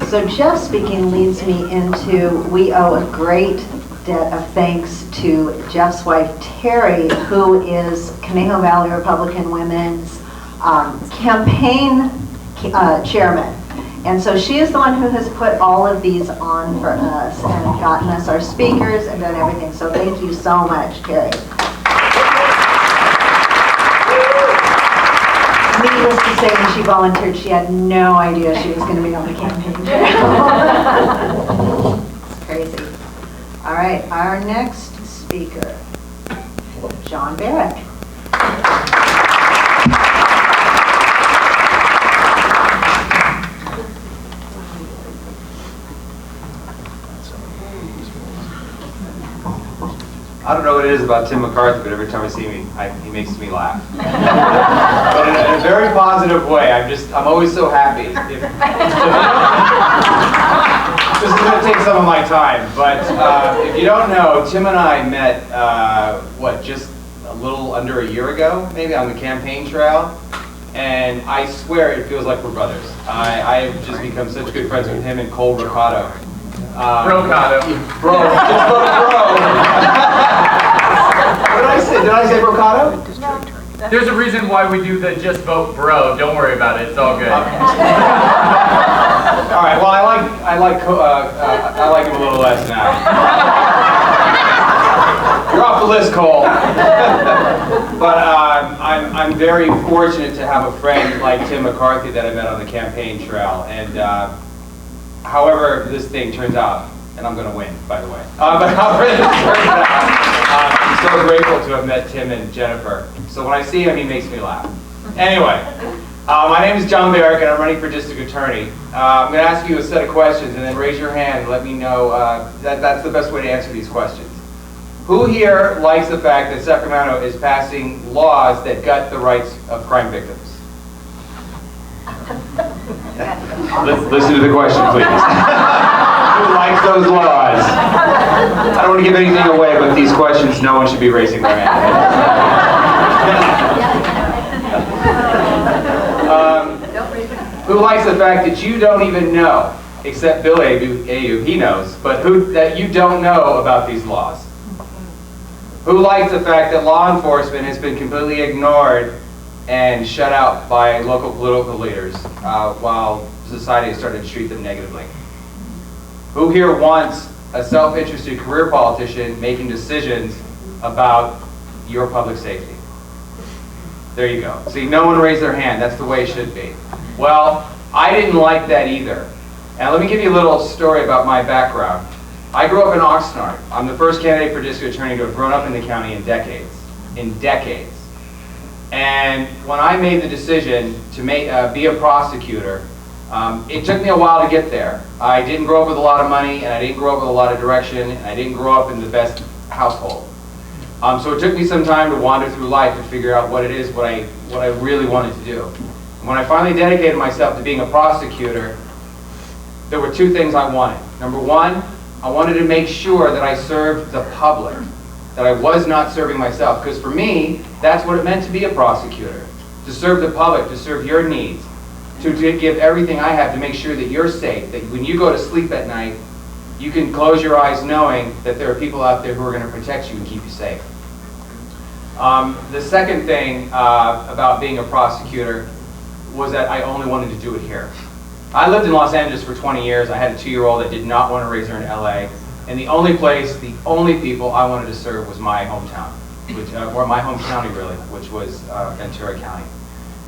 So Jeff speaking leads me into, we owe a great debt of thanks to Jeff's wife, Terry, who is Conejo Valley Republican Women's campaign chairman. And so she is the one who has put all of these on for us and gotten us our speakers and done everything. So thank you so much, Terry. Needless to say, when she volunteered, she had no idea she was going to be on the campaign trail. It's crazy. All right, our next speaker, John Barrick. I don't know what it is about Tim McCarthy, but every time I see him, he makes me laugh. But in a very positive way. I'm always so happy. This is going to take some of my time, but if you don't know, Tim and I met, just a little under a year ago, maybe, on the campaign trail, and I swear it feels like we're brothers. I have just become such good friends with him and Cole Ricardo. Brocado. Bro, just bro. What did I say? Did I say brocado? No. There's a reason why we do the just vote bro. Don't worry about it. It's all good. All right. Well, I like him a little less now. You're off the list, Cole. But I'm very fortunate to have a friend like Tim McCarthy that I met on the campaign trail, and however this thing turns out, and I'm going to win, by the way. But however this turns out, I'm so grateful to have met Tim and Jennifer. So when I see him, he makes me laugh. Anyway, my name is John Barrick, and I'm running for district attorney. I'm going to ask you a set of questions, and then raise your hand and let me know that's the best way to answer these questions. Who here likes the fact that Sacramento is passing laws that gut the rights of crime victims? Listen to the question, please. Who likes those laws? I don't want to give anything away, but these questions, no one should be raising their hand. Who likes the fact that you don't even know, except Bill Ayu, he knows, but that you don't know about these laws? Who likes the fact that law enforcement has been completely ignored and shut out by local political leaders while society has started to treat them negatively? Who here wants a self-interested career politician making decisions about your public safety? There you go. See, no one raised their hand. That's the way it should be. Well, I didn't like that either. And let me give you a little story about my background. I grew up in Oxnard. I'm the first candidate for district attorney to have grown up in the county in decades. And when I made the decision to be a prosecutor, it took me a while to get there. I didn't grow up with a lot of money, and I didn't grow up with a lot of direction, and I didn't grow up in the best household. So it took me some time to wander through life to figure out what it is, what I really wanted to do. And when I finally dedicated myself to being a prosecutor, there were two things I wanted. Number one, I wanted to make sure that I served the public, that I was not serving myself. Because for me, that's what it meant to be a prosecutor. To serve the public, to serve your needs, to give everything I have to make sure that you're safe, that when you go to sleep at night, you can close your eyes knowing that there are people out there who are going to protect you and keep you safe. The second thing about being a prosecutor was that I only wanted to do it here. I lived in Los Angeles for 20 years. I had a 2-year-old that did not want to raise her in LA. And the only people I wanted to serve was my hometown, or my home county really, which was Ventura County.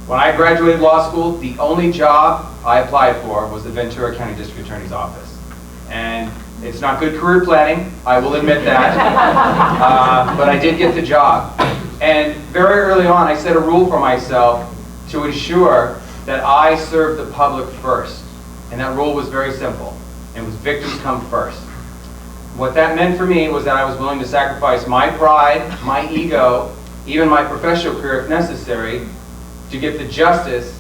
When I graduated law school, the only job I applied for was the Ventura County District Attorney's office. And it's not good career planning, I will admit that, but I did get the job. And very early on, I set a rule for myself to ensure that I served the public first. And that rule was very simple. It was victims come first. What that meant for me was that I was willing to sacrifice my pride, my ego, even my professional career if necessary, to get the justice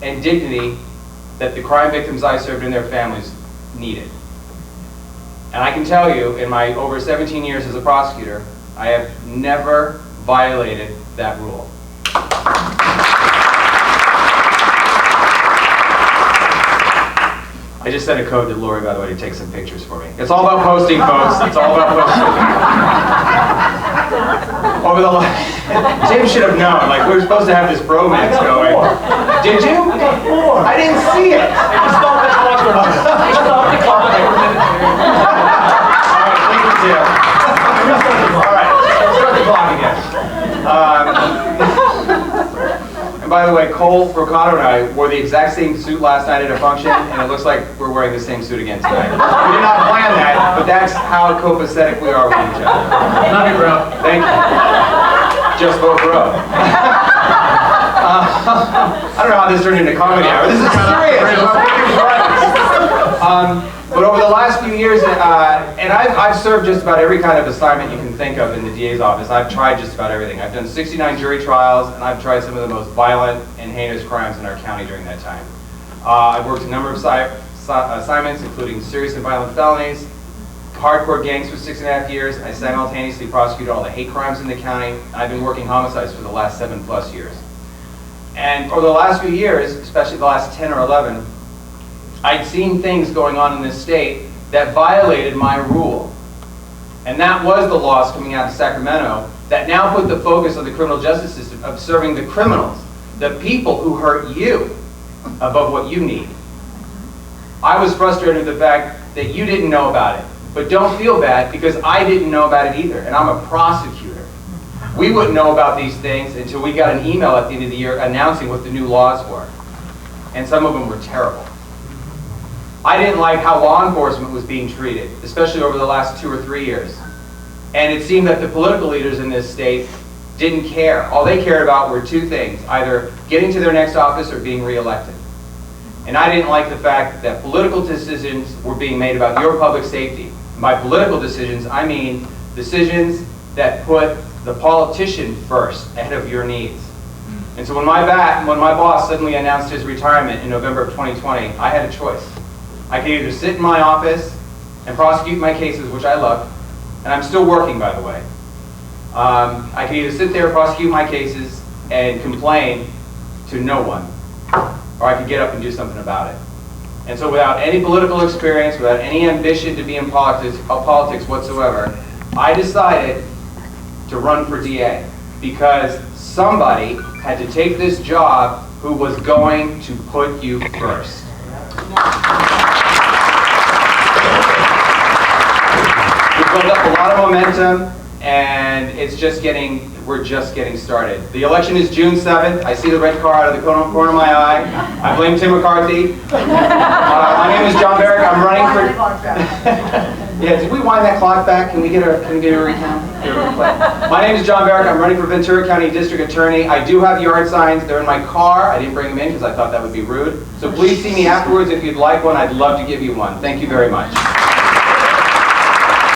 and dignity that the crime victims I served and their families needed. And I can tell you, in my over 17 years as a prosecutor, I have never violated that rule. I just sent a code to Lori, by the way, to take some pictures for me. It's all about posting, folks. It's all about posting. Over the Jim should have known. Like, we were supposed to have this bromance going. Did you? I got 4. I didn't see it. Stop the clock. Stop the clock. All right, thank you, Jim. All right, start the clock again. And by the way, Cole Brocato and I wore the exact same suit last night at a function, and it looks like we're wearing the same suit again tonight. We did not plan that, but that's how copacetic we are with each other. Love you, bro. Thank you. Just vote bro. I don't know how this turned into comedy hour. This is serious. But over the last few years, and I've served just about every kind of assignment you can think of in the DA's office. I've tried just about everything. I've done 69 jury trials, and I've tried some of the most violent and heinous crimes in our county during that time. I've worked a number of assignments, including serious and violent felonies, hardcore gangs for 6.5 years. I simultaneously prosecuted all the hate crimes in the county. I've been working homicides for the last 7+ years. And over the last few years, especially the last 10 or 11, I'd seen things going on in this state that violated my rule. And that was the laws coming out of Sacramento that now put the focus of the criminal justice system of serving the criminals, the people who hurt you, above what you need. I was frustrated with the fact that you didn't know about it. But don't feel bad, because I didn't know about it either, and I'm a prosecutor. We wouldn't know about these things until we got an email at the end of the year announcing what the new laws were. And some of them were terrible. I didn't like how law enforcement was being treated, especially over the last 2 or 3 years. And it seemed that the political leaders in this state didn't care. All they cared about were 2 things, either getting to their next office or being reelected. And I didn't like the fact that political decisions were being made about your public safety. And by political decisions, I mean decisions that put the politician first ahead of your needs. And so when my boss suddenly announced his retirement in November of 2020, I had a choice. I could either sit in my office and prosecute my cases, which I love, and I'm still working, by the way. I could either sit there, prosecute my cases, and complain to no one, or I could get up and do something about it. And so without any political experience, without any ambition to be in politics whatsoever, I decided to run for DA, because somebody had to take this job who was going to put you first. We've built up a lot of momentum, and we're just getting started. The election is June 7th. I see the red car out of the corner of my eye. I blame Tim McCarthy. My name is John Barrick. I'm running for... Yeah, did we wind that clock back? Can we get a recount? My name is John Barrick. I'm running for Ventura County District Attorney. I do have yard signs. They're in my car. I didn't bring them in because I thought that would be rude. So please see me afterwards if you'd like one. I'd love to give you one. Thank you very much.